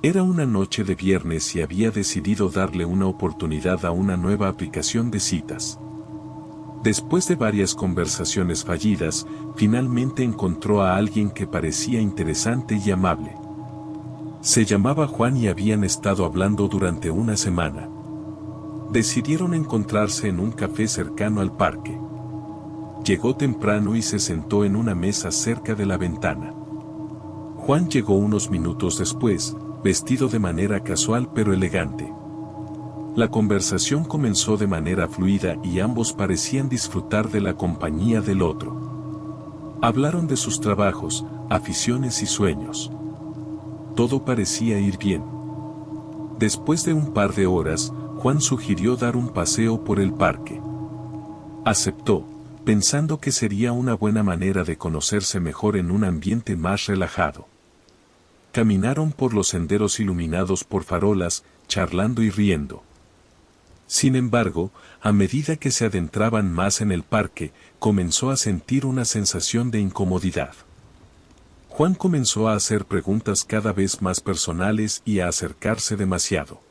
Era una noche de viernes y había decidido darle una oportunidad a una nueva aplicación de citas. Después de varias conversaciones fallidas, finalmente encontró a alguien que parecía interesante y amable. Se llamaba Juan y habían estado hablando durante una semana. Decidieron encontrarse en un café cercano al parque. Llegó temprano y se sentó en una mesa cerca de la ventana. Juan llegó unos minutos después, vestido de manera casual pero elegante. La conversación comenzó de manera fluida y ambos parecían disfrutar de la compañía del otro. Hablaron de sus trabajos, aficiones y sueños. Todo parecía ir bien. Después de un par de horas, Juan sugirió dar un paseo por el parque. Aceptó, pensando que sería una buena manera de conocerse mejor en un ambiente más relajado. Caminaron por los senderos iluminados por farolas, charlando y riendo. Sin embargo, a medida que se adentraban más en el parque, comenzó a sentir una sensación de incomodidad. Juan comenzó a hacer preguntas cada vez más personales y a acercarse demasiado.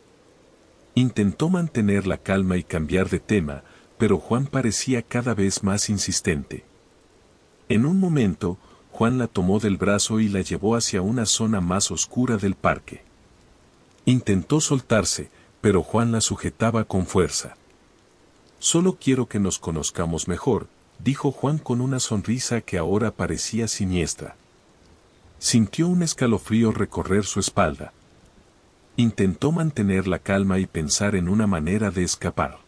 Intentó mantener la calma y cambiar de tema, pero Juan parecía cada vez más insistente. En un momento, Juan la tomó del brazo y la llevó hacia una zona más oscura del parque. Intentó soltarse, pero Juan la sujetaba con fuerza. «Solo quiero que nos conozcamos mejor», dijo Juan con una sonrisa que ahora parecía siniestra. Sintió un escalofrío recorrer su espalda. Intentó mantener la calma y pensar en una manera de escapar.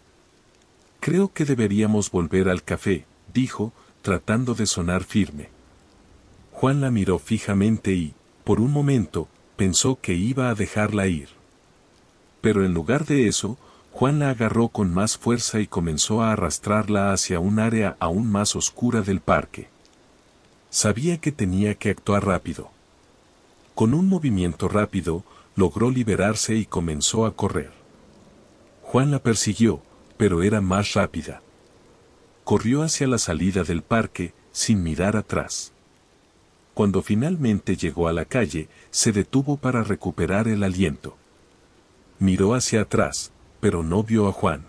«Creo que deberíamos volver al café», dijo, tratando de sonar firme. Juan la miró fijamente y, por un momento, pensó que iba a dejarla ir. Pero en lugar de eso, Juan la agarró con más fuerza y comenzó a arrastrarla hacia un área aún más oscura del parque. Sabía que tenía que actuar rápido. Con un movimiento rápido, logró liberarse y comenzó a correr. Juan la persiguió, pero era más rápida. Corrió hacia la salida del parque, sin mirar atrás. Cuando finalmente llegó a la calle, se detuvo para recuperar el aliento. Miró hacia atrás, pero no vio a Juan.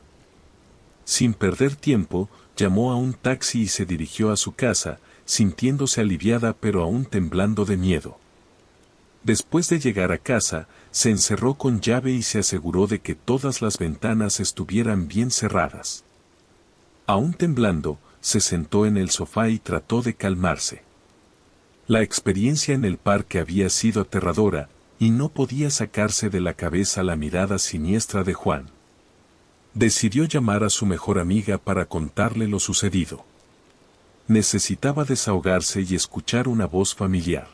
Sin perder tiempo, llamó a un taxi y se dirigió a su casa, sintiéndose aliviada pero aún temblando de miedo. Después de llegar a casa, se encerró con llave y se aseguró de que todas las ventanas estuvieran bien cerradas. Aún temblando, se sentó en el sofá y trató de calmarse. La experiencia en el parque había sido aterradora, y no podía sacarse de la cabeza la mirada siniestra de Juan. Decidió llamar a su mejor amiga para contarle lo sucedido. Necesitaba desahogarse y escuchar una voz familiar.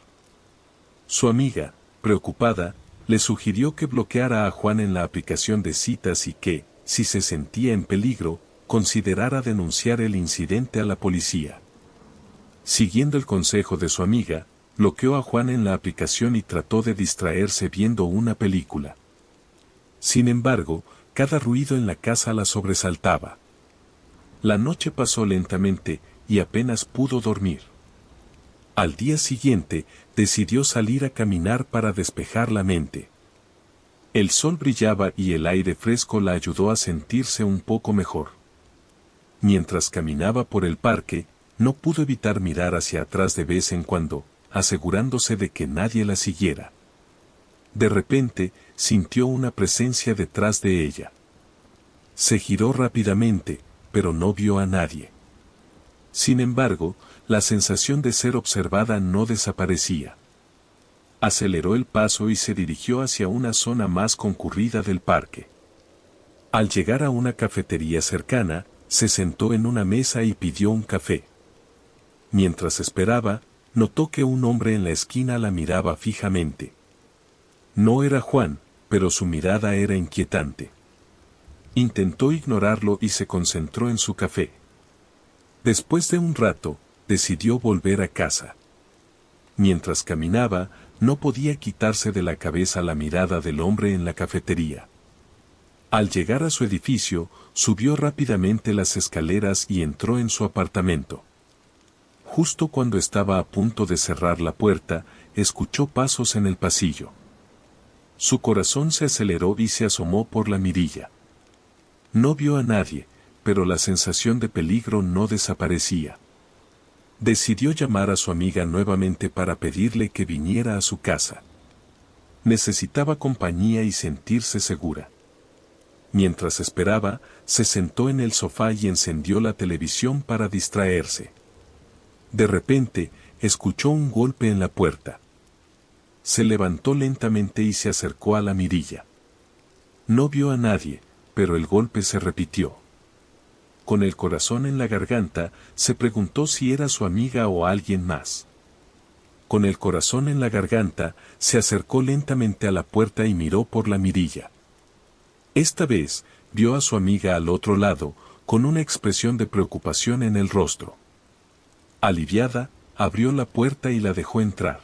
Su amiga, preocupada, le sugirió que bloqueara a Juan en la aplicación de citas y que, si se sentía en peligro, considerara denunciar el incidente a la policía. Siguiendo el consejo de su amiga, bloqueó a Juan en la aplicación y trató de distraerse viendo una película. Sin embargo, cada ruido en la casa la sobresaltaba. La noche pasó lentamente, y apenas pudo dormir. Al día siguiente, decidió salir a caminar para despejar la mente. El sol brillaba y el aire fresco la ayudó a sentirse un poco mejor. Mientras caminaba por el parque, no pudo evitar mirar hacia atrás de vez en cuando, asegurándose de que nadie la siguiera. De repente, sintió una presencia detrás de ella. Se giró rápidamente, pero no vio a nadie. Sin embargo, la sensación de ser observada no desaparecía. Aceleró el paso y se dirigió hacia una zona más concurrida del parque. Al llegar a una cafetería cercana, se sentó en una mesa y pidió un café. Mientras esperaba, notó que un hombre en la esquina la miraba fijamente. No era Juan, pero su mirada era inquietante. Intentó ignorarlo y se concentró en su café. Después de un rato, decidió volver a casa. Mientras caminaba, no podía quitarse de la cabeza la mirada del hombre en la cafetería. Al llegar a su edificio, subió rápidamente las escaleras y entró en su apartamento. Justo cuando estaba a punto de cerrar la puerta, escuchó pasos en el pasillo. Su corazón se aceleró y se asomó por la mirilla. No vio a nadie, pero la sensación de peligro no desaparecía. Decidió llamar a su amiga nuevamente para pedirle que viniera a su casa. Necesitaba compañía y sentirse segura. Mientras esperaba, se sentó en el sofá y encendió la televisión para distraerse. De repente, escuchó un golpe en la puerta. Se levantó lentamente y se acercó a la mirilla. No vio a nadie, pero el golpe se repitió. Con el corazón en la garganta, se preguntó si era su amiga o alguien más. Con el corazón en la garganta, se acercó lentamente a la puerta y miró por la mirilla. Esta vez, vio a su amiga al otro lado, con una expresión de preocupación en el rostro. Aliviada, abrió la puerta y la dejó entrar.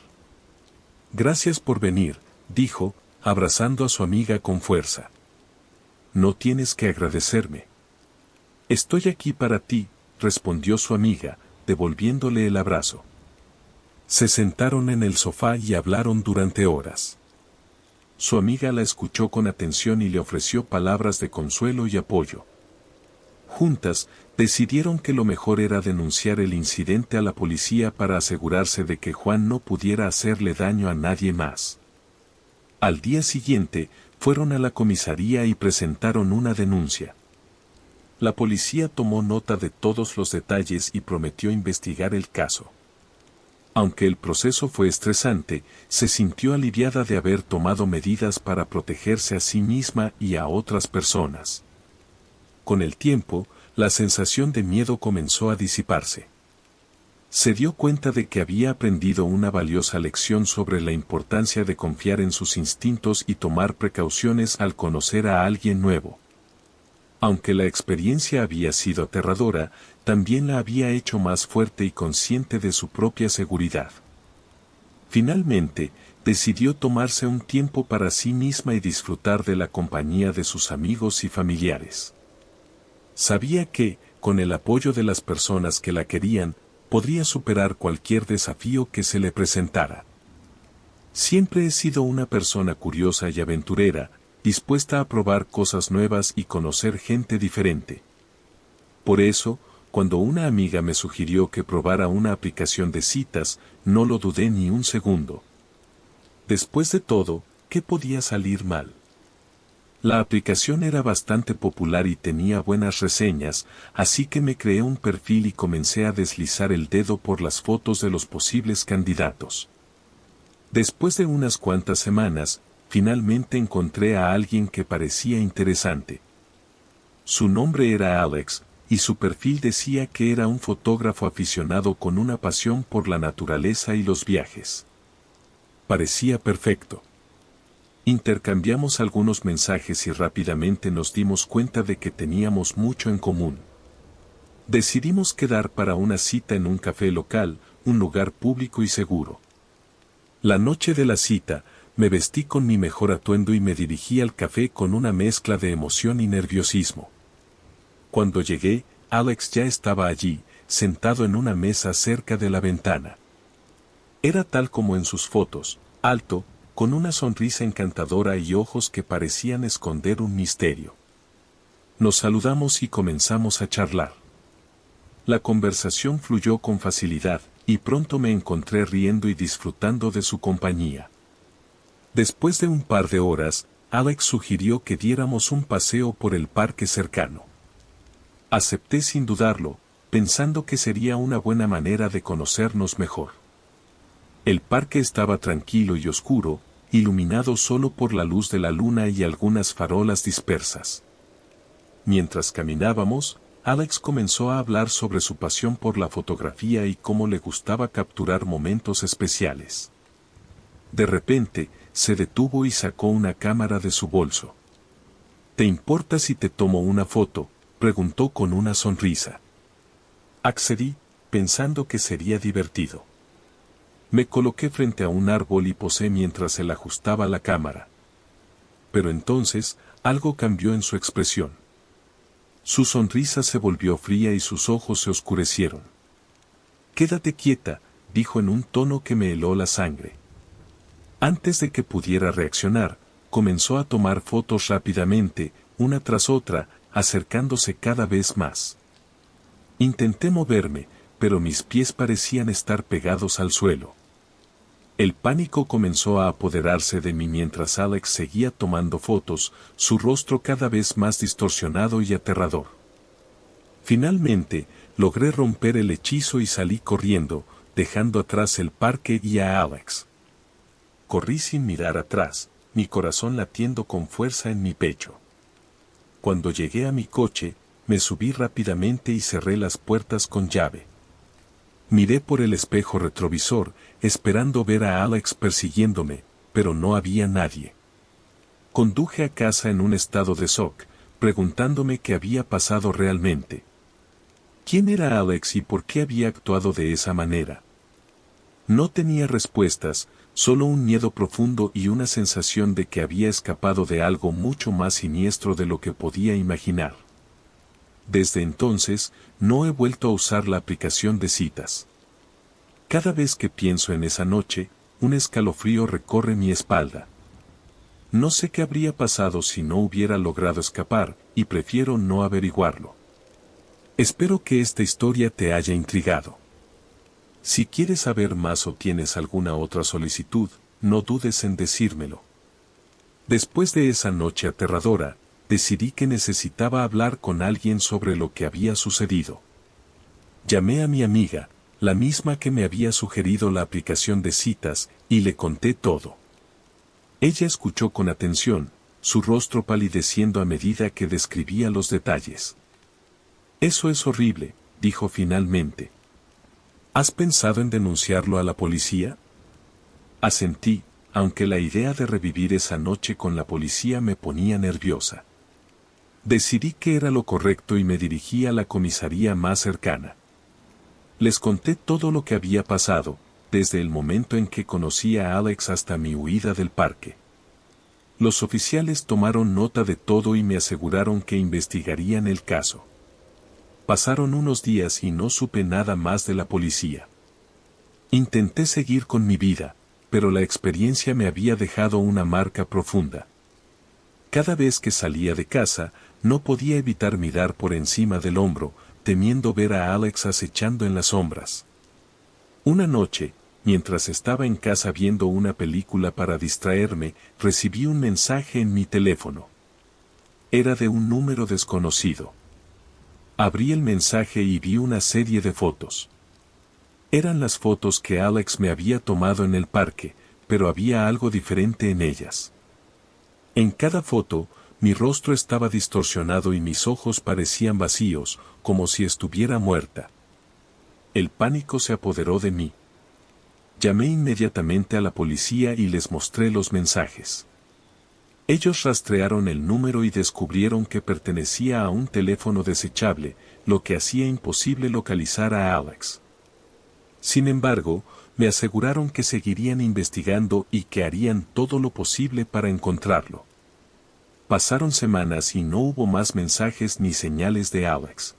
Gracias por venir, dijo, abrazando a su amiga con fuerza. No tienes que agradecerme. Estoy aquí para ti, respondió su amiga, devolviéndole el abrazo. Se sentaron en el sofá y hablaron durante horas. Su amiga la escuchó con atención y le ofreció palabras de consuelo y apoyo. Juntas, decidieron que lo mejor era denunciar el incidente a la policía para asegurarse de que Juan no pudiera hacerle daño a nadie más. Al día siguiente, fueron a la comisaría y presentaron una denuncia. La policía tomó nota de todos los detalles y prometió investigar el caso. Aunque el proceso fue estresante, se sintió aliviada de haber tomado medidas para protegerse a sí misma y a otras personas. Con el tiempo, la sensación de miedo comenzó a disiparse. Se dio cuenta de que había aprendido una valiosa lección sobre la importancia de confiar en sus instintos y tomar precauciones al conocer a alguien nuevo. Aunque la experiencia había sido aterradora, también la había hecho más fuerte y consciente de su propia seguridad. Finalmente, decidió tomarse un tiempo para sí misma y disfrutar de la compañía de sus amigos y familiares. Sabía que, con el apoyo de las personas que la querían, podría superar cualquier desafío que se le presentara. Siempre he sido una persona curiosa y aventurera, dispuesta a probar cosas nuevas y conocer gente diferente. Por eso, cuando una amiga me sugirió que probara una aplicación de citas, no lo dudé ni un segundo. Después de todo, ¿qué podía salir mal? La aplicación era bastante popular y tenía buenas reseñas, así que me creé un perfil y comencé a deslizar el dedo por las fotos de los posibles candidatos. Después de unas cuantas semanas, finalmente encontré a alguien que parecía interesante. Su nombre era Alex, y su perfil decía que era un fotógrafo aficionado con una pasión por la naturaleza y los viajes. Parecía perfecto. Intercambiamos algunos mensajes y rápidamente nos dimos cuenta de que teníamos mucho en común. Decidimos quedar para una cita en un café local, un lugar público y seguro. La noche de la cita, me vestí con mi mejor atuendo y me dirigí al café con una mezcla de emoción y nerviosismo. Cuando llegué, Alex ya estaba allí, sentado en una mesa cerca de la ventana. Era tal como en sus fotos, alto, con una sonrisa encantadora y ojos que parecían esconder un misterio. Nos saludamos y comenzamos a charlar. La conversación fluyó con facilidad, y pronto me encontré riendo y disfrutando de su compañía. Después de un par de horas, Alex sugirió que diéramos un paseo por el parque cercano. Acepté sin dudarlo, pensando que sería una buena manera de conocernos mejor. El parque estaba tranquilo y oscuro, iluminado solo por la luz de la luna y algunas farolas dispersas. Mientras caminábamos, Alex comenzó a hablar sobre su pasión por la fotografía y cómo le gustaba capturar momentos especiales. De repente, se detuvo y sacó una cámara de su bolso. ¿Te importa si te tomo una foto?, preguntó con una sonrisa. Accedí, pensando que sería divertido. Me coloqué frente a un árbol y posé mientras él ajustaba la cámara. Pero entonces, algo cambió en su expresión. Su sonrisa se volvió fría y sus ojos se oscurecieron. «Quédate quieta», dijo en un tono que me heló la sangre. Antes de que pudiera reaccionar, comenzó a tomar fotos rápidamente, una tras otra, acercándose cada vez más. Intenté moverme, pero mis pies parecían estar pegados al suelo. El pánico comenzó a apoderarse de mí mientras Alex seguía tomando fotos, su rostro cada vez más distorsionado y aterrador. Finalmente, logré romper el hechizo y salí corriendo, dejando atrás el parque y a Alex. Corrí sin mirar atrás, mi corazón latiendo con fuerza en mi pecho. Cuando llegué a mi coche, me subí rápidamente y cerré las puertas con llave. Miré por el espejo retrovisor, esperando ver a Alex persiguiéndome, pero no había nadie. Conduje a casa en un estado de shock, preguntándome qué había pasado realmente. ¿Quién era Alex y por qué había actuado de esa manera? No tenía respuestas, solo un miedo profundo y una sensación de que había escapado de algo mucho más siniestro de lo que podía imaginar. Desde entonces, no he vuelto a usar la aplicación de citas. Cada vez que pienso en esa noche, un escalofrío recorre mi espalda. No sé qué habría pasado si no hubiera logrado escapar, y prefiero no averiguarlo. Espero que esta historia te haya intrigado. Si quieres saber más o tienes alguna otra solicitud, no dudes en decírmelo. Después de esa noche aterradora, decidí que necesitaba hablar con alguien sobre lo que había sucedido. Llamé a mi amiga, la misma que me había sugerido la aplicación de citas, y le conté todo. Ella escuchó con atención, su rostro palideciendo a medida que describía los detalles. «Eso es horrible», dijo finalmente. «¿Has pensado en denunciarlo a la policía?» Asentí, aunque la idea de revivir esa noche con la policía me ponía nerviosa. Decidí que era lo correcto y me dirigí a la comisaría más cercana. Les conté todo lo que había pasado, desde el momento en que conocí a Alex hasta mi huida del parque. Los oficiales tomaron nota de todo y me aseguraron que investigarían el caso. Pasaron unos días y no supe nada más de la policía. Intenté seguir con mi vida, pero la experiencia me había dejado una marca profunda. Cada vez que salía de casa, no podía evitar mirar por encima del hombro, temiendo ver a Alex acechando en las sombras. Una noche, mientras estaba en casa viendo una película para distraerme, recibí un mensaje en mi teléfono. Era de un número desconocido. Abrí el mensaje y vi una serie de fotos. Eran las fotos que Alex me había tomado en el parque, pero había algo diferente en ellas. En cada foto, mi rostro estaba distorsionado y mis ojos parecían vacíos, como si estuviera muerta. El pánico se apoderó de mí. Llamé inmediatamente a la policía y les mostré los mensajes. Ellos rastrearon el número y descubrieron que pertenecía a un teléfono desechable, lo que hacía imposible localizar a Alex. Sin embargo, me aseguraron que seguirían investigando y que harían todo lo posible para encontrarlo. Pasaron semanas y no hubo más mensajes ni señales de Alex.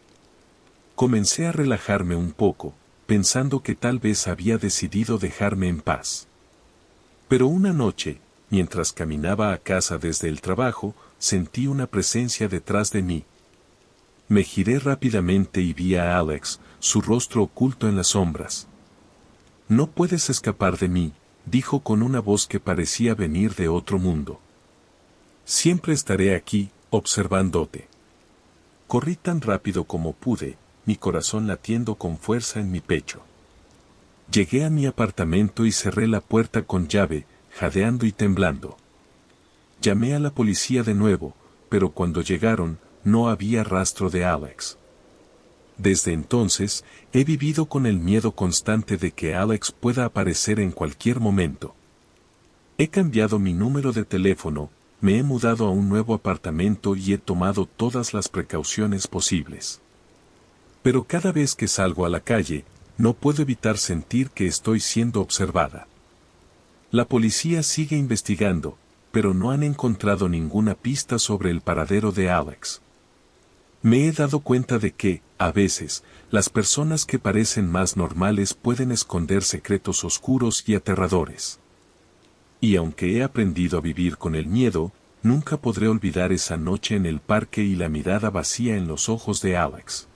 Comencé a relajarme un poco, pensando que tal vez había decidido dejarme en paz. Pero una noche, mientras caminaba a casa desde el trabajo, sentí una presencia detrás de mí. Me giré rápidamente y vi a Alex, su rostro oculto en las sombras. «No puedes escapar de mí», dijo con una voz que parecía venir de otro mundo. «Siempre estaré aquí, observándote». Corrí tan rápido como pude, mi corazón latiendo con fuerza en mi pecho. Llegué a mi apartamento y cerré la puerta con llave, jadeando y temblando. Llamé a la policía de nuevo, pero cuando llegaron, no había rastro de Alex. Desde entonces, he vivido con el miedo constante de que Alex pueda aparecer en cualquier momento. He cambiado mi número de teléfono, me he mudado a un nuevo apartamento y he tomado todas las precauciones posibles. Pero cada vez que salgo a la calle, no puedo evitar sentir que estoy siendo observada. La policía sigue investigando, pero no han encontrado ninguna pista sobre el paradero de Alex. Me he dado cuenta de que, a veces, las personas que parecen más normales pueden esconder secretos oscuros y aterradores. Y aunque he aprendido a vivir con el miedo, nunca podré olvidar esa noche en el parque y la mirada vacía en los ojos de Alex.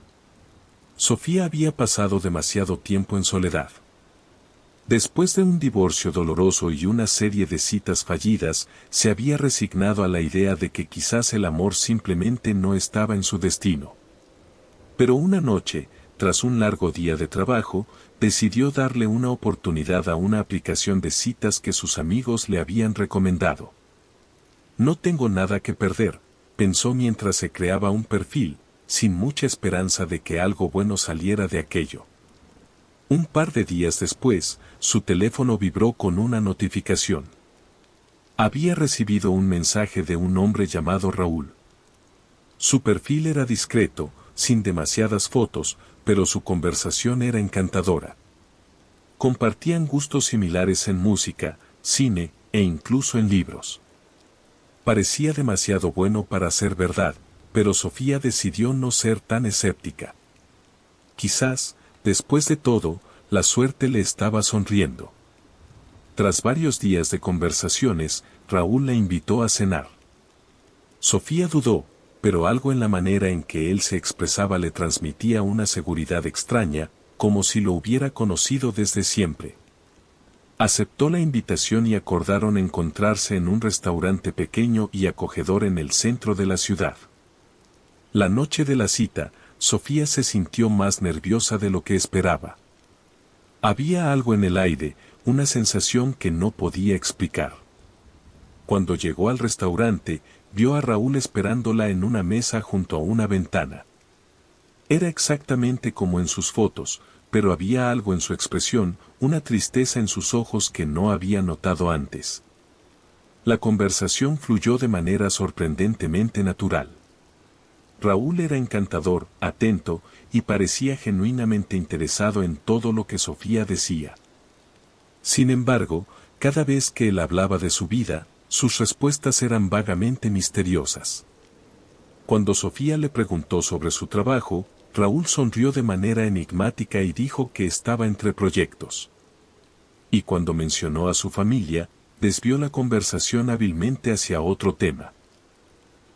Sofía había pasado demasiado tiempo en soledad. Después de un divorcio doloroso y una serie de citas fallidas, se había resignado a la idea de que quizás el amor simplemente no estaba en su destino. Pero una noche, tras un largo día de trabajo, decidió darle una oportunidad a una aplicación de citas que sus amigos le habían recomendado. No tengo nada que perder, pensó mientras se creaba un perfil, sin mucha esperanza de que algo bueno saliera de aquello. Un par de días después, su teléfono vibró con una notificación. Había recibido un mensaje de un hombre llamado Raúl. Su perfil era discreto, sin demasiadas fotos, pero su conversación era encantadora. Compartían gustos similares en música, cine e incluso en libros. Parecía demasiado bueno para ser verdad, pero Sofía decidió no ser tan escéptica. Quizás, después de todo, la suerte le estaba sonriendo. Tras varios días de conversaciones, Raúl la invitó a cenar. Sofía dudó, pero algo en la manera en que él se expresaba le transmitía una seguridad extraña, como si lo hubiera conocido desde siempre. Aceptó la invitación y acordaron encontrarse en un restaurante pequeño y acogedor en el centro de la ciudad. La noche de la cita, Sofía se sintió más nerviosa de lo que esperaba. Había algo en el aire, una sensación que no podía explicar. Cuando llegó al restaurante, vio a Raúl esperándola en una mesa junto a una ventana. Era exactamente como en sus fotos, pero había algo en su expresión, una tristeza en sus ojos que no había notado antes. La conversación fluyó de manera sorprendentemente natural. Raúl era encantador, atento, y parecía genuinamente interesado en todo lo que Sofía decía. Sin embargo, cada vez que él hablaba de su vida, sus respuestas eran vagamente misteriosas. Cuando Sofía le preguntó sobre su trabajo, Raúl sonrió de manera enigmática y dijo que estaba entre proyectos. Y cuando mencionó a su familia, desvió la conversación hábilmente hacia otro tema.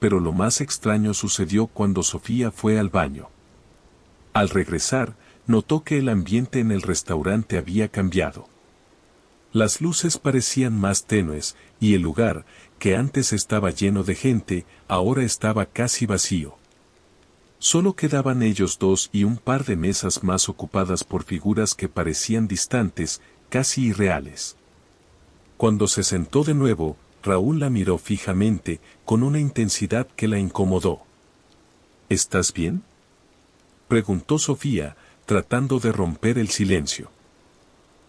Pero lo más extraño sucedió cuando Sofía fue al baño. Al regresar, notó que el ambiente en el restaurante había cambiado. Las luces parecían más tenues, y el lugar, que antes estaba lleno de gente, ahora estaba casi vacío. Solo quedaban ellos dos y un par de mesas más ocupadas por figuras que parecían distantes, casi irreales. Cuando se sentó de nuevo, Raúl la miró fijamente, con una intensidad que la incomodó. ¿Estás bien?, preguntó Sofía, tratando de romper el silencio.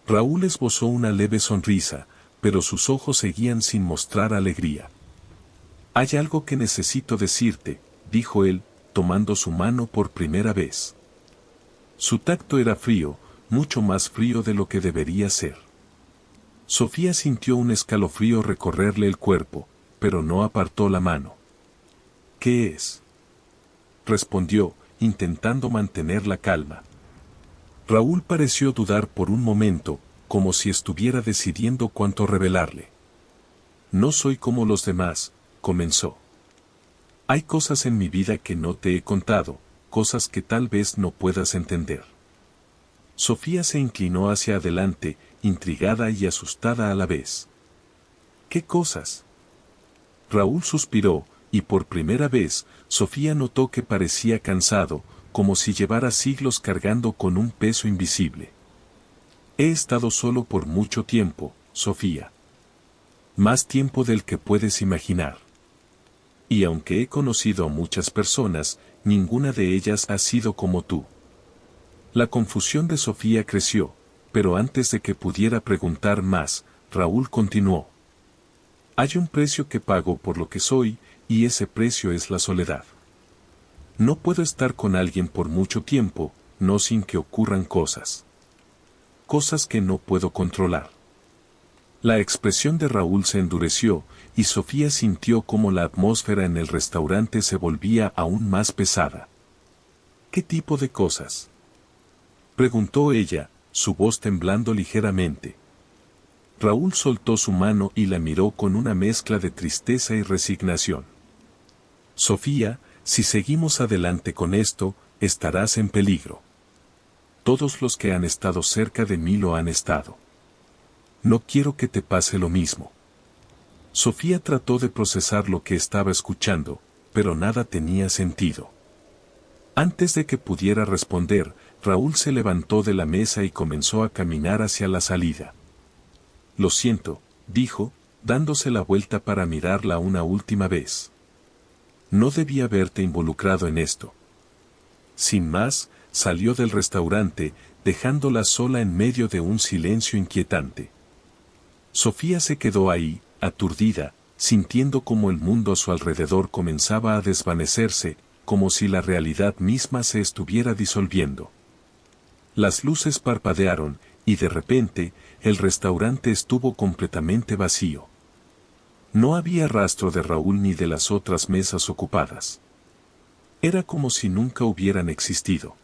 Raúl esbozó una leve sonrisa, pero sus ojos seguían sin mostrar alegría. Hay algo que necesito decirte, dijo él, tomando su mano por primera vez. Su tacto era frío, mucho más frío de lo que debería ser. Sofía sintió un escalofrío recorrerle el cuerpo, pero no apartó la mano. ¿Qué es?, respondió, intentando mantener la calma. Raúl pareció dudar por un momento, como si estuviera decidiendo cuánto revelarle. No soy como los demás, comenzó. Hay cosas en mi vida que no te he contado, cosas que tal vez no puedas entender. Sofía se inclinó hacia adelante, intrigada y asustada a la vez. ¿Qué cosas?, Raúl suspiró, y por primera vez, Sofía notó que parecía cansado, como si llevara siglos cargando con un peso invisible. He estado solo por mucho tiempo, Sofía. Más tiempo del que puedes imaginar. Y aunque he conocido a muchas personas, ninguna de ellas ha sido como tú. La confusión de Sofía creció, pero antes de que pudiera preguntar más, Raúl continuó. Hay un precio que pago por lo que soy, y ese precio es la soledad. No puedo estar con alguien por mucho tiempo, no sin que ocurran cosas. Cosas que no puedo controlar. La expresión de Raúl se endureció, y Sofía sintió como la atmósfera en el restaurante se volvía aún más pesada. ¿Qué tipo de cosas?, preguntó ella, su voz temblando ligeramente. Raúl soltó su mano y la miró con una mezcla de tristeza y resignación. Sofía, si seguimos adelante con esto, estarás en peligro. Todos los que han estado cerca de mí lo han estado. No quiero que te pase lo mismo. Sofía trató de procesar lo que estaba escuchando, pero nada tenía sentido. Antes de que pudiera responder, Raúl se levantó de la mesa y comenzó a caminar hacia la salida. Lo siento, dijo, dándose la vuelta para mirarla una última vez. No debía haberte involucrado en esto. Sin más, salió del restaurante, dejándola sola en medio de un silencio inquietante. Sofía se quedó ahí, aturdida, sintiendo como el mundo a su alrededor comenzaba a desvanecerse, como si la realidad misma se estuviera disolviendo. Las luces parpadearon, y de repente, el restaurante estuvo completamente vacío. No había rastro de Raúl ni de las otras mesas ocupadas. Era como si nunca hubieran existido.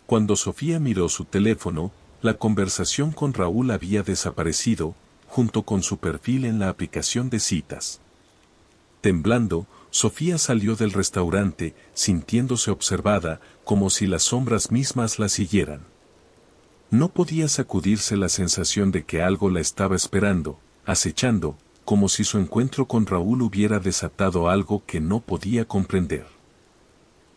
Cuando Sofía miró su teléfono, la conversación con Raúl había desaparecido, junto con su perfil en la aplicación de citas. Temblando, Sofía salió del restaurante, sintiéndose observada, como si las sombras mismas la siguieran. No podía sacudirse la sensación de que algo la estaba esperando, acechando, como si su encuentro con Raúl hubiera desatado algo que no podía comprender.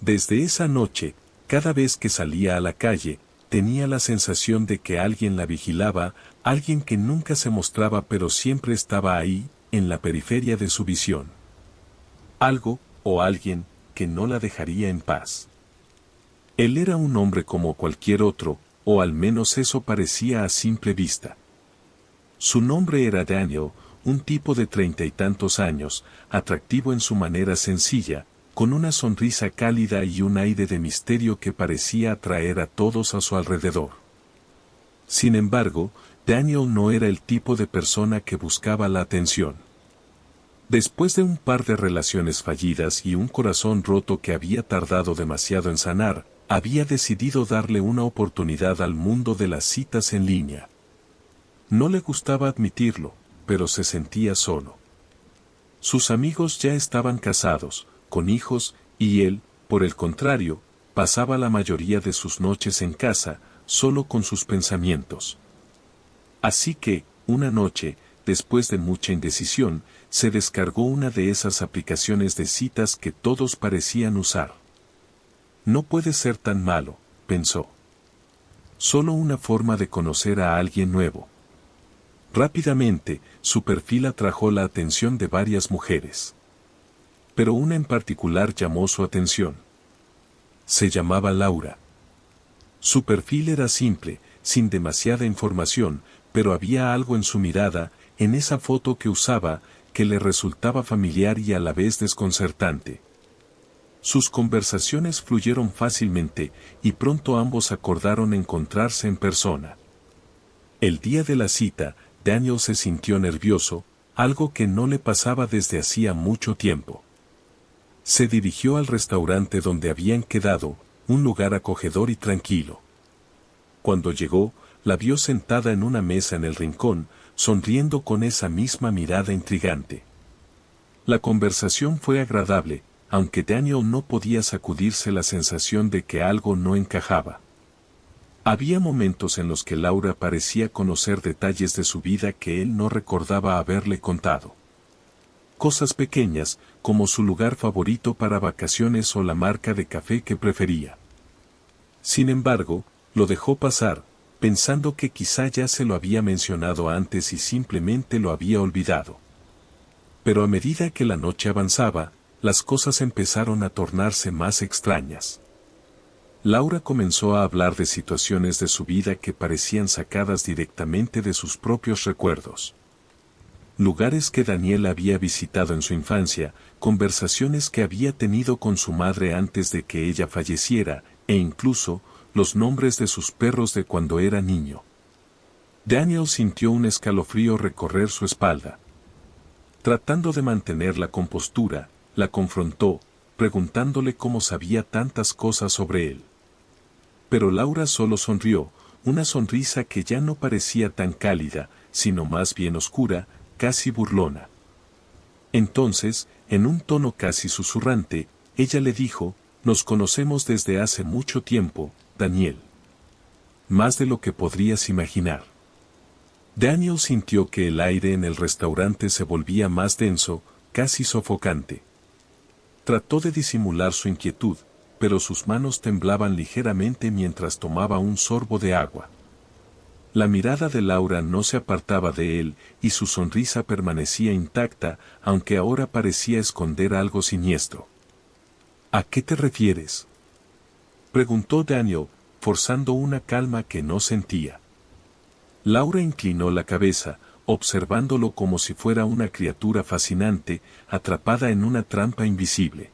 Desde esa noche, cada vez que salía a la calle, tenía la sensación de que alguien la vigilaba, alguien que nunca se mostraba pero siempre estaba ahí, en la periferia de su visión. Algo, o alguien, que no la dejaría en paz. Él era un hombre como cualquier otro, o al menos eso parecía a simple vista. Su nombre era Daniel, un tipo de 30 y tantos años, atractivo en su manera sencilla, con una sonrisa cálida y un aire de misterio que parecía atraer a todos a su alrededor. Sin embargo, Daniel no era el tipo de persona que buscaba la atención. Después de un par de relaciones fallidas y un corazón roto que había tardado demasiado en sanar, había decidido darle una oportunidad al mundo de las citas en línea. No le gustaba admitirlo, pero se sentía solo. Sus amigos ya estaban casados, con hijos, y él, por el contrario, pasaba la mayoría de sus noches en casa, solo con sus pensamientos. Así que, una noche, después de mucha indecisión, se descargó una de esas aplicaciones de citas que todos parecían usar. No puede ser tan malo, pensó. Solo una forma de conocer a alguien nuevo. Rápidamente, su perfil atrajo la atención de varias mujeres. Pero una en particular llamó su atención. Se llamaba Laura. Su perfil era simple, sin demasiada información, pero había algo en su mirada, en esa foto que usaba, que le resultaba familiar y a la vez desconcertante. Sus conversaciones fluyeron fácilmente, y pronto ambos acordaron encontrarse en persona. El día de la cita, Daniel se sintió nervioso, algo que no le pasaba desde hacía mucho tiempo. Se dirigió al restaurante donde habían quedado, un lugar acogedor y tranquilo. Cuando llegó, la vio sentada en una mesa en el rincón, sonriendo con esa misma mirada intrigante. La conversación fue agradable, aunque Daniel no podía sacudirse la sensación de que algo no encajaba. Había momentos en los que Laura parecía conocer detalles de su vida que él no recordaba haberle contado. Cosas pequeñas, como su lugar favorito para vacaciones o la marca de café que prefería. Sin embargo, lo dejó pasar, pensando que quizá ya se lo había mencionado antes y simplemente lo había olvidado. Pero a medida que la noche avanzaba, las cosas empezaron a tornarse más extrañas. Laura comenzó a hablar de situaciones de su vida que parecían sacadas directamente de sus propios recuerdos. Lugares que Daniel había visitado en su infancia, conversaciones que había tenido con su madre antes de que ella falleciera, e incluso, los nombres de sus perros de cuando era niño. Daniel sintió un escalofrío recorrer su espalda. Tratando de mantener la compostura, la confrontó, preguntándole cómo sabía tantas cosas sobre él. Pero Laura solo sonrió, una sonrisa que ya no parecía tan cálida, sino más bien oscura, casi burlona. Entonces, en un tono casi susurrante, ella le dijo, «Nos conocemos desde hace mucho tiempo, Daniel. Más de lo que podrías imaginar». Daniel sintió que el aire en el restaurante se volvía más denso, casi sofocante. Trató de disimular su inquietud, pero sus manos temblaban ligeramente mientras tomaba un sorbo de agua. La mirada de Laura no se apartaba de él, y su sonrisa permanecía intacta, aunque ahora parecía esconder algo siniestro. «¿A qué te refieres?», preguntó Daniel, forzando una calma que no sentía. Laura inclinó la cabeza, observándolo como si fuera una criatura fascinante, atrapada en una trampa invisible.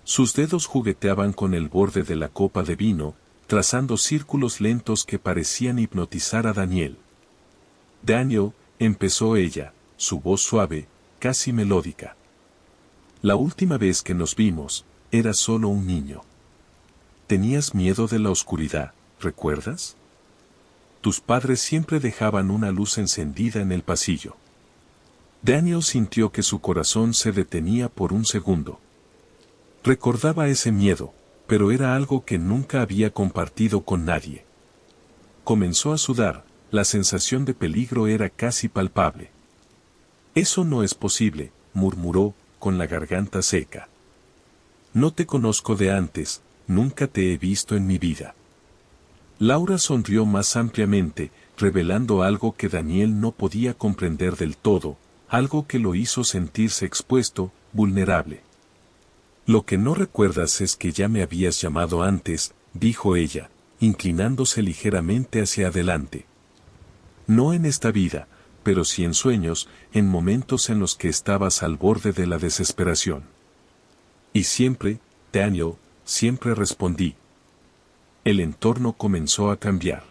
Sus dedos jugueteaban con el borde de la copa de vino, trazando círculos lentos que parecían hipnotizar a Daniel. «Daniel», empezó ella, su voz suave, casi melódica. «La última vez que nos vimos, eras solo un niño. Tenías miedo de la oscuridad, ¿recuerdas? Tus padres siempre dejaban una luz encendida en el pasillo». Daniel sintió que su corazón se detenía por un segundo. Recordaba ese miedo, pero era algo que nunca había compartido con nadie. Comenzó a sudar, la sensación de peligro era casi palpable. «Eso no es posible», murmuró, con la garganta seca. «No te conozco de antes, nunca te he visto en mi vida». Laura sonrió más ampliamente, revelando algo que Daniel no podía comprender del todo, algo que lo hizo sentirse expuesto, vulnerable. «Lo que no recuerdas es que ya me habías llamado antes», dijo ella, inclinándose ligeramente hacia adelante. «No en esta vida, pero sí en sueños, en momentos en los que estabas al borde de la desesperación». «Y siempre, Daniel», siempre respondí. El entorno comenzó a cambiar.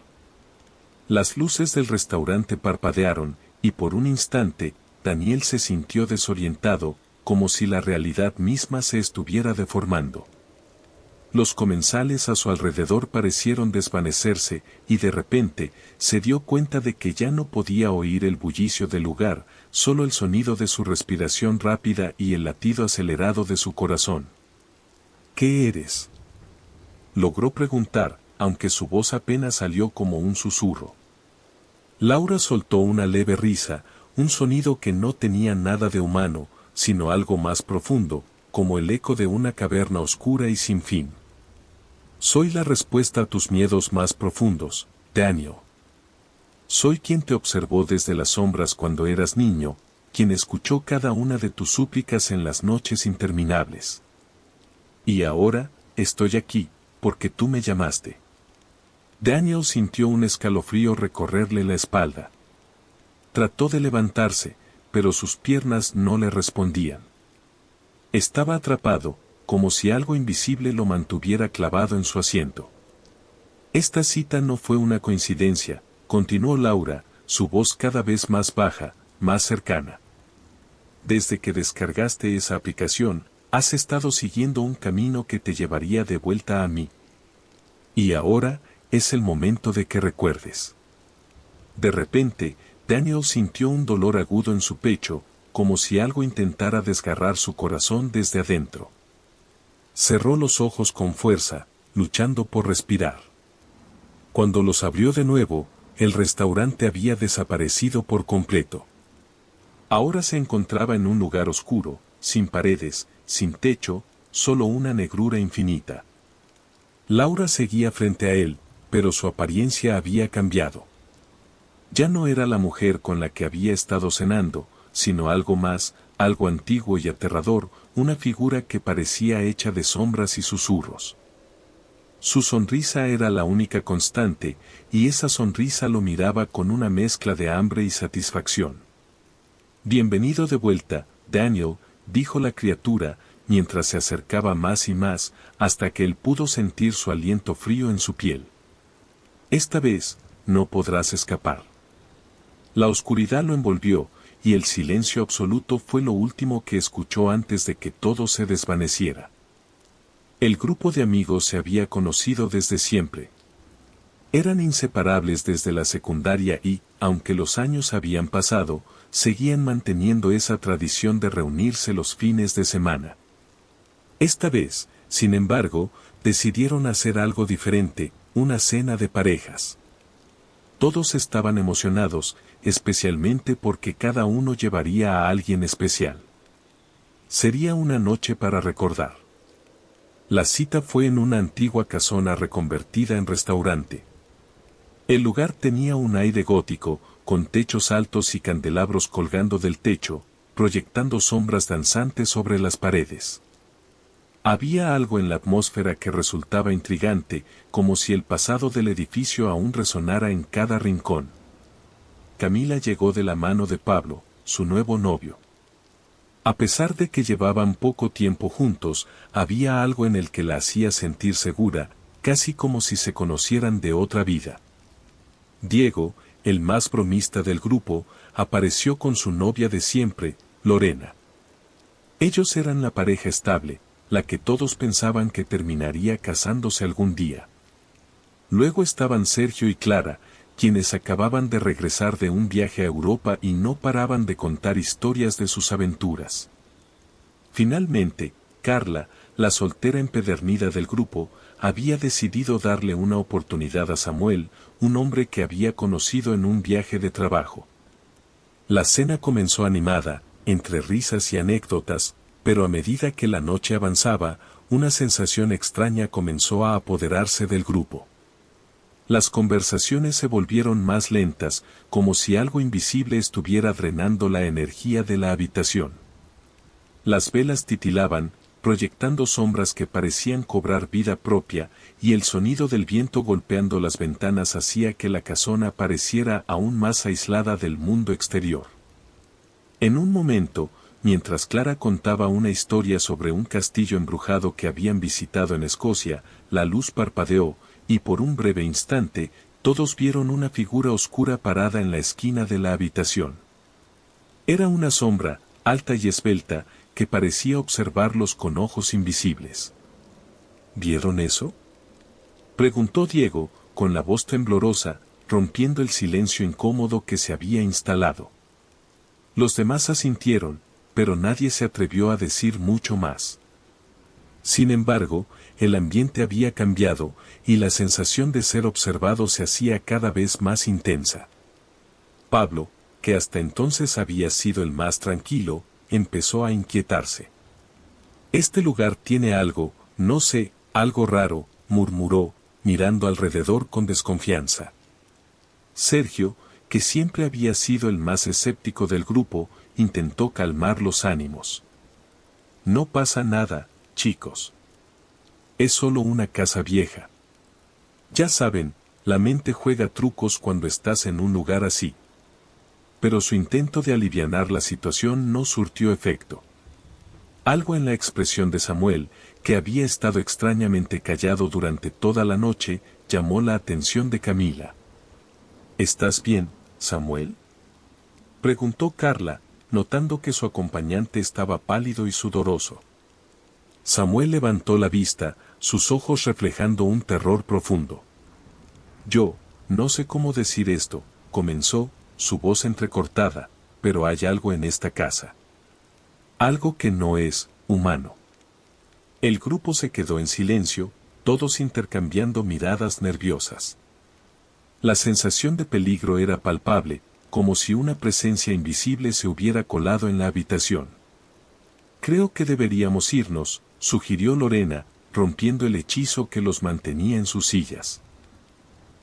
Las luces del restaurante parpadearon, y por un instante, Daniel se sintió desorientado, como si la realidad misma se estuviera deformando. Los comensales a su alrededor parecieron desvanecerse, y de repente, se dio cuenta de que ya no podía oír el bullicio del lugar, solo el sonido de su respiración rápida y el latido acelerado de su corazón. «¿Qué eres?», logró preguntar, aunque su voz apenas salió como un susurro. Laura soltó una leve risa, un sonido que no tenía nada de humano, sino algo más profundo, como el eco de una caverna oscura y sin fin. «Soy la respuesta a tus miedos más profundos, Daniel. Soy quien te observó desde las sombras cuando eras niño, quien escuchó cada una de tus súplicas en las noches interminables. Y ahora, estoy aquí, porque tú me llamaste». Daniel sintió un escalofrío recorrerle la espalda. Trató de levantarse, pero sus piernas no le respondían. Estaba atrapado, como si algo invisible lo mantuviera clavado en su asiento. «Esta cita no fue una coincidencia», continuó Laura, su voz cada vez más baja, más cercana. «Desde que descargaste esa aplicación, has estado siguiendo un camino que te llevaría de vuelta a mí. Y ahora, es el momento de que recuerdes». De repente, Daniel sintió un dolor agudo en su pecho, como si algo intentara desgarrar su corazón desde adentro. Cerró los ojos con fuerza, luchando por respirar. Cuando los abrió de nuevo, el restaurante había desaparecido por completo. Ahora se encontraba en un lugar oscuro, sin paredes, sin techo, solo una negrura infinita. Laura seguía frente a él, pero su apariencia había cambiado. Ya no era la mujer con la que había estado cenando, sino algo más, algo antiguo y aterrador, una figura que parecía hecha de sombras y susurros. Su sonrisa era la única constante, y esa sonrisa lo miraba con una mezcla de hambre y satisfacción. «Bienvenido de vuelta, Daniel», dijo la criatura, mientras se acercaba más y más, hasta que él pudo sentir su aliento frío en su piel. «Esta vez, no podrás escapar». La oscuridad lo envolvió, y el silencio absoluto fue lo último que escuchó antes de que todo se desvaneciera. El grupo de amigos se había conocido desde siempre. Eran inseparables desde la secundaria y, aunque los años habían pasado, seguían manteniendo esa tradición de reunirse los fines de semana. Esta vez, sin embargo, decidieron hacer algo diferente, una cena de parejas. Todos estaban emocionados, especialmente porque cada uno llevaría a alguien especial. Sería una noche para recordar. La cita fue en una antigua casona reconvertida en restaurante. El lugar tenía un aire gótico, con techos altos y candelabros colgando del techo, proyectando sombras danzantes sobre las paredes. Había algo en la atmósfera que resultaba intrigante, como si el pasado del edificio aún resonara en cada rincón. Camila llegó de la mano de Pablo, su nuevo novio. A pesar de que llevaban poco tiempo juntos, había algo en el que la hacía sentir segura, casi como si se conocieran de otra vida. Diego, el más bromista del grupo, apareció con su novia de siempre, Lorena. Ellos eran la pareja estable, la que todos pensaban que terminaría casándose algún día. Luego estaban Sergio y Clara, quienes acababan de regresar de un viaje a Europa y no paraban de contar historias de sus aventuras. Finalmente, Carla, la soltera empedernida del grupo, había decidido darle una oportunidad a Samuel, un hombre que había conocido en un viaje de trabajo. La cena comenzó animada, entre risas y anécdotas, pero a medida que la noche avanzaba, una sensación extraña comenzó a apoderarse del grupo. Las conversaciones se volvieron más lentas, como si algo invisible estuviera drenando la energía de la habitación. Las velas titilaban, proyectando sombras que parecían cobrar vida propia, y el sonido del viento golpeando las ventanas hacía que la casona pareciera aún más aislada del mundo exterior. En un momento, mientras Clara contaba una historia sobre un castillo embrujado que habían visitado en Escocia, la luz parpadeó, y por un breve instante, todos vieron una figura oscura parada en la esquina de la habitación. Era una sombra, alta y esbelta, que parecía observarlos con ojos invisibles. ¿Vieron eso?, preguntó Diego, con la voz temblorosa, rompiendo el silencio incómodo que se había instalado. Los demás asintieron, pero nadie se atrevió a decir mucho más. Sin embargo, el ambiente había cambiado, y la sensación de ser observado se hacía cada vez más intensa. Pablo, que hasta entonces había sido el más tranquilo, empezó a inquietarse. «Este lugar tiene algo, no sé, algo raro», murmuró, mirando alrededor con desconfianza. Sergio, que siempre había sido el más escéptico del grupo, intentó calmar los ánimos. «No pasa nada, chicos. Es solo una casa vieja. Ya saben, la mente juega trucos cuando estás en un lugar así». Pero su intento de alivianar la situación no surtió efecto. Algo en la expresión de Samuel, que había estado extrañamente callado durante toda la noche, llamó la atención de Camila. «¿Estás bien, Samuel?», preguntó Carla, notando que su acompañante estaba pálido y sudoroso. Samuel levantó la vista, sus ojos reflejando un terror profundo. «Yo, no sé cómo decir esto», comenzó, su voz entrecortada, «pero hay algo en esta casa. Algo que no es humano». El grupo se quedó en silencio, todos intercambiando miradas nerviosas. La sensación de peligro era palpable, como si una presencia invisible se hubiera colado en la habitación. «Creo que deberíamos irnos», sugirió Lorena, rompiendo el hechizo que los mantenía en sus sillas.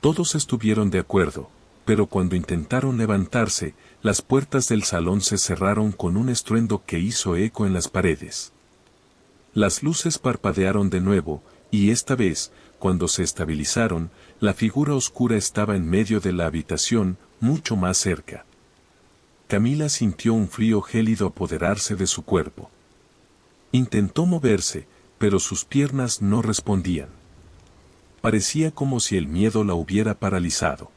Todos estuvieron de acuerdo, pero cuando intentaron levantarse, las puertas del salón se cerraron con un estruendo que hizo eco en las paredes. Las luces parpadearon de nuevo, y esta vez, cuando se estabilizaron, la figura oscura estaba en medio de la habitación, mucho más cerca. Camila sintió un frío gélido apoderarse de su cuerpo. Intentó moverse, pero sus piernas no respondían. Parecía como si el miedo la hubiera paralizado.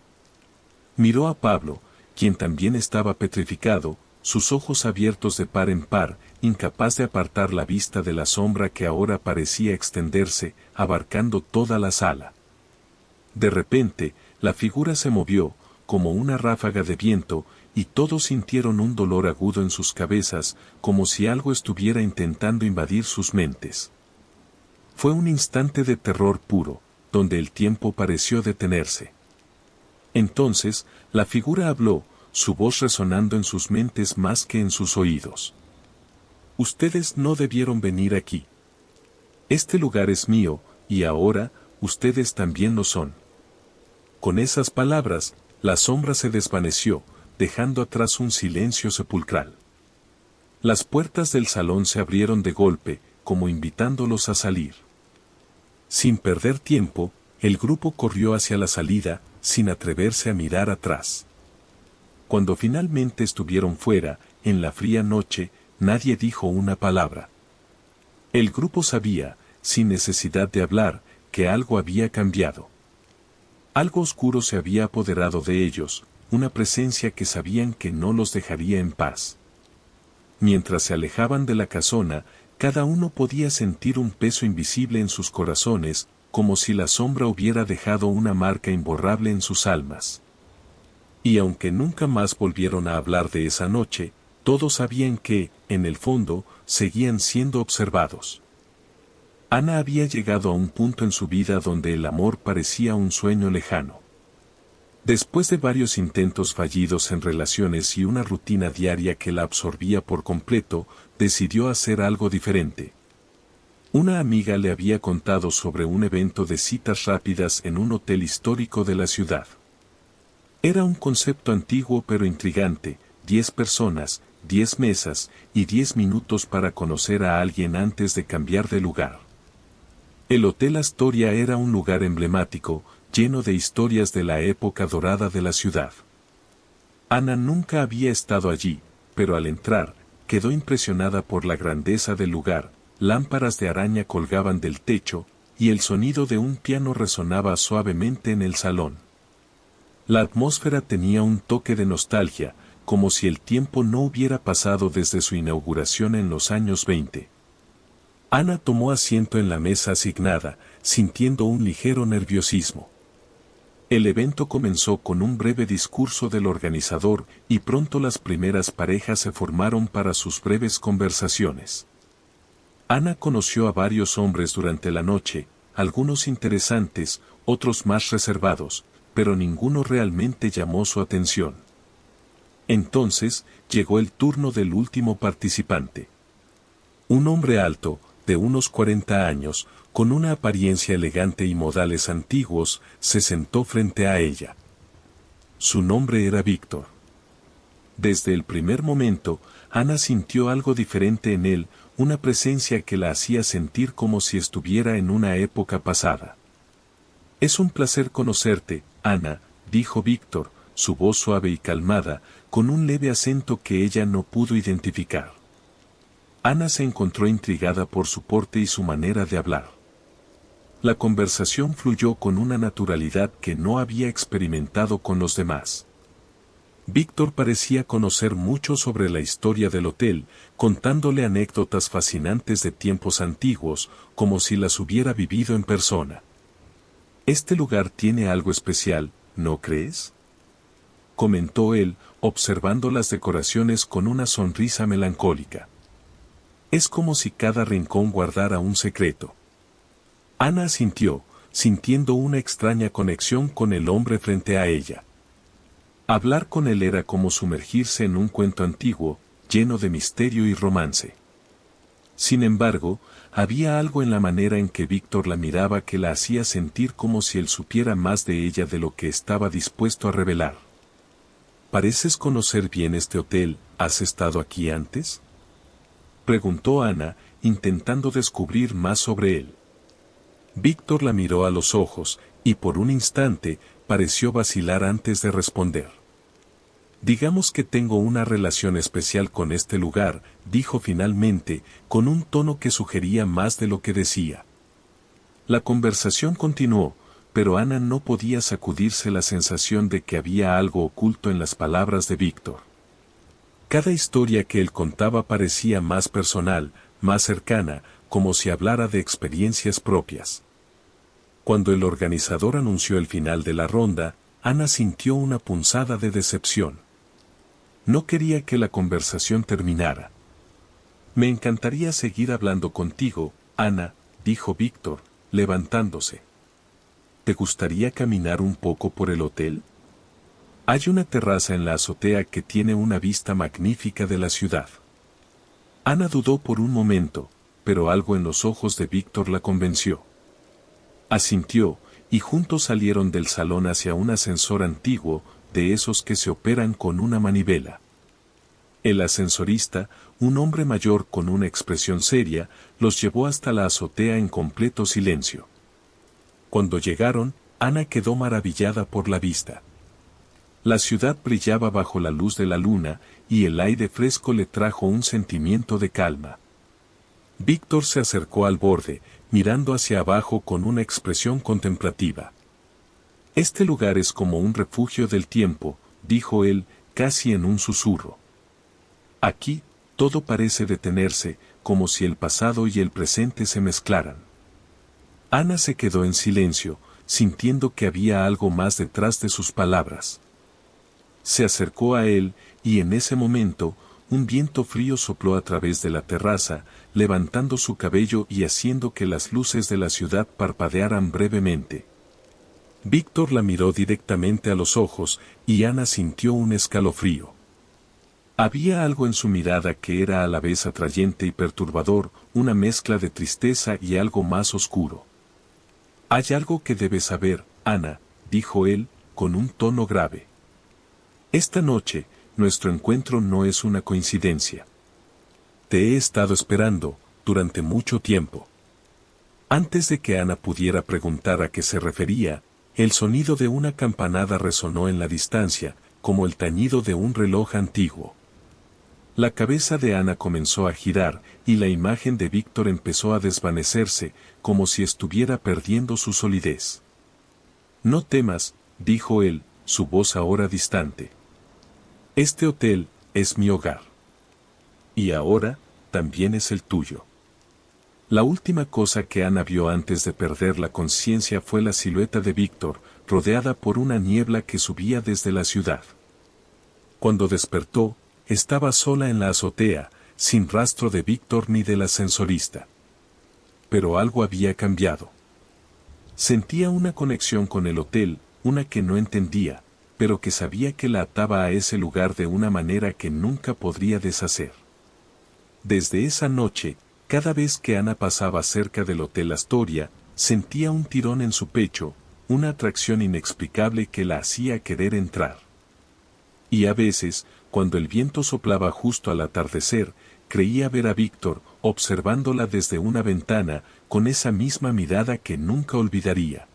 Miró a Pablo, quien también estaba petrificado, sus ojos abiertos de par en par, incapaz de apartar la vista de la sombra que ahora parecía extenderse, abarcando toda la sala. De repente, la figura se movió, como una ráfaga de viento, y todos sintieron un dolor agudo en sus cabezas, como si algo estuviera intentando invadir sus mentes. Fue un instante de terror puro, donde el tiempo pareció detenerse. Entonces, la figura habló, su voz resonando en sus mentes más que en sus oídos. Ustedes no debieron venir aquí. Este lugar es mío, y ahora, ustedes también lo son. Con esas palabras, la sombra se desvaneció, dejando atrás un silencio sepulcral. Las puertas del salón se abrieron de golpe, como invitándolos a salir. Sin perder tiempo, el grupo corrió hacia la salida, sin atreverse a mirar atrás. Cuando finalmente estuvieron fuera, en la fría noche, nadie dijo una palabra. El grupo sabía, sin necesidad de hablar, que algo había cambiado. Algo oscuro se había apoderado de ellos, una presencia que sabían que no los dejaría en paz. Mientras se alejaban de la casona, cada uno podía sentir un peso invisible en sus corazones, como si la sombra hubiera dejado una marca imborrable en sus almas. Y aunque nunca más volvieron a hablar de esa noche, todos sabían que, en el fondo, seguían siendo observados. Ana había llegado a un punto en su vida donde el amor parecía un sueño lejano. Después de varios intentos fallidos en relaciones y una rutina diaria que la absorbía por completo, decidió hacer algo diferente. Una amiga le había contado sobre un evento de citas rápidas en un hotel histórico de la ciudad. Era un concepto antiguo pero intrigante, 10 personas, 10 mesas y 10 minutos para conocer a alguien antes de cambiar de lugar. El Hotel Astoria era un lugar emblemático, lleno de historias de la época dorada de la ciudad. Ana nunca había estado allí, pero al entrar, quedó impresionada por la grandeza del lugar, lámparas de araña colgaban del techo, y el sonido de un piano resonaba suavemente en el salón. La atmósfera tenía un toque de nostalgia, como si el tiempo no hubiera pasado desde su inauguración en los años 20. Ana tomó asiento en la mesa asignada, sintiendo un ligero nerviosismo. El evento comenzó con un breve discurso del organizador y pronto las primeras parejas se formaron para sus breves conversaciones. Ana conoció a varios hombres durante la noche, algunos interesantes, otros más reservados, pero ninguno realmente llamó su atención. Entonces, llegó el turno del último participante. Un hombre alto, de unos 40 años, con una apariencia elegante y modales antiguos, se sentó frente a ella. Su nombre era Víctor. Desde el primer momento, Ana sintió algo diferente en él, una presencia que la hacía sentir como si estuviera en una época pasada. Es un placer conocerte, Ana, dijo Víctor, su voz suave y calmada, con un leve acento que ella no pudo identificar. Ana se encontró intrigada por su porte y su manera de hablar. La conversación fluyó con una naturalidad que no había experimentado con los demás. Víctor parecía conocer mucho sobre la historia del hotel, contándole anécdotas fascinantes de tiempos antiguos, como si las hubiera vivido en persona. Este lugar tiene algo especial, ¿no crees?, comentó él, observando las decoraciones con una sonrisa melancólica. Es como si cada rincón guardara un secreto. Ana asintió, sintiendo una extraña conexión con el hombre frente a ella. Hablar con él era como sumergirse en un cuento antiguo, lleno de misterio y romance. Sin embargo, había algo en la manera en que Víctor la miraba que la hacía sentir como si él supiera más de ella de lo que estaba dispuesto a revelar. «¿Pareces conocer bien este hotel? ¿Has estado aquí antes?», preguntó Ana, intentando descubrir más sobre él. Víctor la miró a los ojos, y por un instante, pareció vacilar antes de responder. «Digamos que tengo una relación especial con este lugar», dijo finalmente, con un tono que sugería más de lo que decía. La conversación continuó, pero Ana no podía sacudirse la sensación de que había algo oculto en las palabras de Víctor. Cada historia que él contaba parecía más personal, más cercana, como si hablara de experiencias propias. Cuando el organizador anunció el final de la ronda, Ana sintió una punzada de decepción. No quería que la conversación terminara. Me encantaría seguir hablando contigo, Ana, dijo Víctor, levantándose. ¿Te gustaría caminar un poco por el hotel? Hay una terraza en la azotea que tiene una vista magnífica de la ciudad. Ana dudó por un momento, pero algo en los ojos de Víctor la convenció. Asintió, y juntos salieron del salón hacia un ascensor antiguo, de esos que se operan con una manivela. El ascensorista, un hombre mayor con una expresión seria, los llevó hasta la azotea en completo silencio. Cuando llegaron, Ana quedó maravillada por la vista. La ciudad brillaba bajo la luz de la luna, y el aire fresco le trajo un sentimiento de calma. Víctor se acercó al borde, mirando hacia abajo con una expresión contemplativa. Este lugar es como un refugio del tiempo, dijo él, casi en un susurro. Aquí, todo parece detenerse, como si el pasado y el presente se mezclaran. Ana se quedó en silencio, sintiendo que había algo más detrás de sus palabras. Se acercó a él, y en ese momento, un viento frío sopló a través de la terraza, levantando su cabello y haciendo que las luces de la ciudad parpadearan brevemente. Víctor la miró directamente a los ojos, y Ana sintió un escalofrío. Había algo en su mirada que era a la vez atrayente y perturbador, una mezcla de tristeza y algo más oscuro. «Hay algo que debes saber, Ana», dijo él, con un tono grave. «Esta noche, nuestro encuentro no es una coincidencia. Te he estado esperando, durante mucho tiempo». Antes de que Ana pudiera preguntar a qué se refería, el sonido de una campanada resonó en la distancia, como el tañido de un reloj antiguo. La cabeza de Ana comenzó a girar, y la imagen de Víctor empezó a desvanecerse, como si estuviera perdiendo su solidez. «No temas», dijo él, su voz ahora distante. «Este hotel es mi hogar. Y ahora, también es el tuyo». La última cosa que Ana vio antes de perder la conciencia fue la silueta de Víctor, rodeada por una niebla que subía desde la ciudad. Cuando despertó, estaba sola en la azotea, sin rastro de Víctor ni del ascensorista. Pero algo había cambiado. Sentía una conexión con el hotel, una que no entendía, pero que sabía que la ataba a ese lugar de una manera que nunca podría deshacer. Desde esa noche, cada vez que Ana pasaba cerca del Hotel Astoria, sentía un tirón en su pecho, una atracción inexplicable que la hacía querer entrar. Y a veces, cuando el viento soplaba justo al atardecer, creía ver a Víctor, observándola desde una ventana, con esa misma mirada que nunca olvidaría.